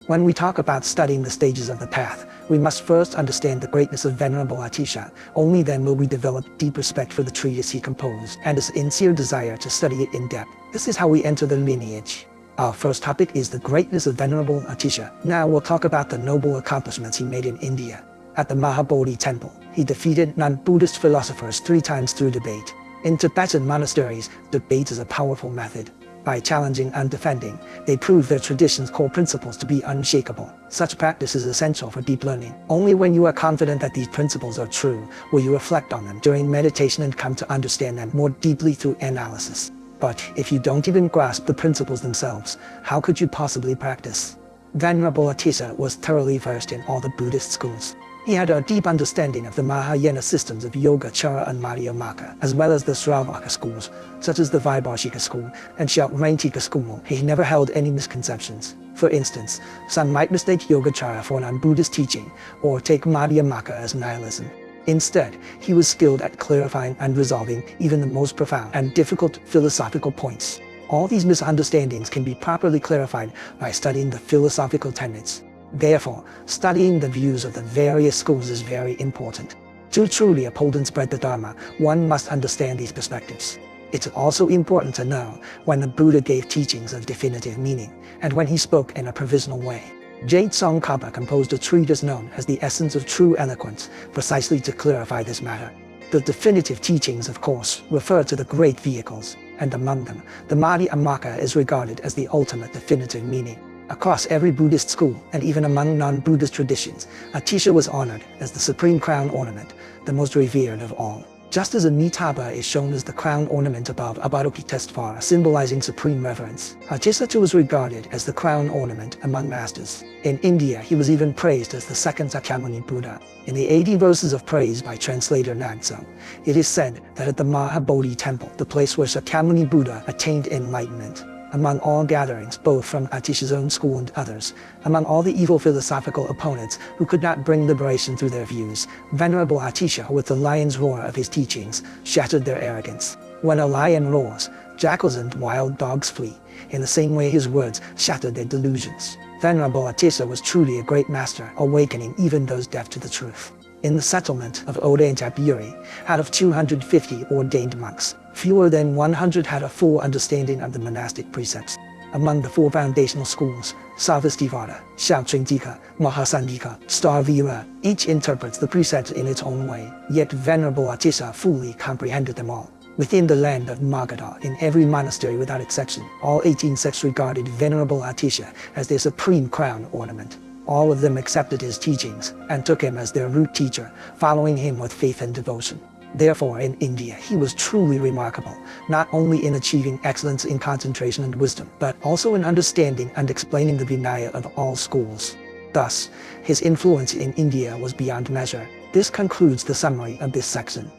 When we talk about studying the stages of the path, we must first understand the greatness of Venerable Atisha. Only then will we develop deep respect for the treatise he composed and a sincere desire to study it in depth. This is how we enter the lineage. Our first topic is the greatness of Venerable Atisha. Now we'll talk about the noble accomplishments he made in India. At the Mahabodhi temple, he defeated non-Buddhist philosophers 3 times through debate. In Tibetan monasteries, debate is a powerful method. By challenging and defending, they prove their tradition's core principles to be unshakable. Such practice is essential for deep learning. Only when you are confident that these principles are true will you reflect on them during meditation and come to understand them more deeply through analysis. But if you don't even grasp the principles themselves, how could you possibly practice? Venerable Atisha was thoroughly versed in all the Buddhist schools. He had a deep understanding of the Mahayana systems of Yogacara and Madhyamaka, as well as the Sravaka schools, such as the Vaibhashika school and Kshatraitika school. He never held any misconceptions. For instance, some might mistake Yogacara for an un-Buddhist teaching, or take Madhyamaka as nihilism. Instead, he was skilled at clarifying and resolving even the most profound and difficult philosophical points. All these misunderstandings can be properly clarified by studying the philosophical tenets. Therefore, studying the views of the various schools is very important. To truly uphold and spread the Dharma, one must understand these perspectives. It's also important to know when the Buddha gave teachings of definitive meaning, and when he spoke in a provisional way. Tsongkhapa composed a treatise known as the Essence of True Eloquence, precisely to clarify this matter. The definitive teachings, of course, refer to the great vehicles, and among them, the Madhyamaka is regarded as the ultimate definitive meaning. Across every Buddhist school, and even among non-Buddhist traditions, Atisha was honored as the supreme crown ornament, the most revered of all. Just as a Amitabha is shown as the crown ornament above Avalokitesvara, symbolizing supreme reverence, Atisha too was regarded as the crown ornament among masters. In India, he was even praised as the second Sakyamuni Buddha. In the 80 verses of praise by translator Nagso, it is said that at the Mahabodhi temple, the place where Sakyamuni Buddha attained enlightenment, among all gatherings, both from Atisha's own school and others, among all the evil philosophical opponents who could not bring liberation through their views, Venerable Atisha, with the lion's roar of his teachings, shattered their arrogance. When a lion roars, jackals and wild dogs flee. In the same way his words shattered their delusions. Venerable Atisha was truly a great master, awakening even those deaf to the truth. In the settlement of Oda and Taburi, out of 250 ordained monks, fewer than 100 had a full understanding of the monastic precepts. Among the 4 foundational schools, Sarvastivada, Kshatraitika, Mahasandika, Starvira, each interprets the precepts in its own way, yet Venerable Atisha fully comprehended them all. Within the land of Magadha, in every monastery without exception, all 18 sects regarded Venerable Atisha as their supreme crown ornament. All of them accepted his teachings and took him as their root teacher, following him with faith and devotion. Therefore, in India, he was truly remarkable, not only in achieving excellence in concentration and wisdom, but also in understanding and explaining the Vinaya of all schools. Thus, his influence in India was beyond measure. This concludes the summary of this section.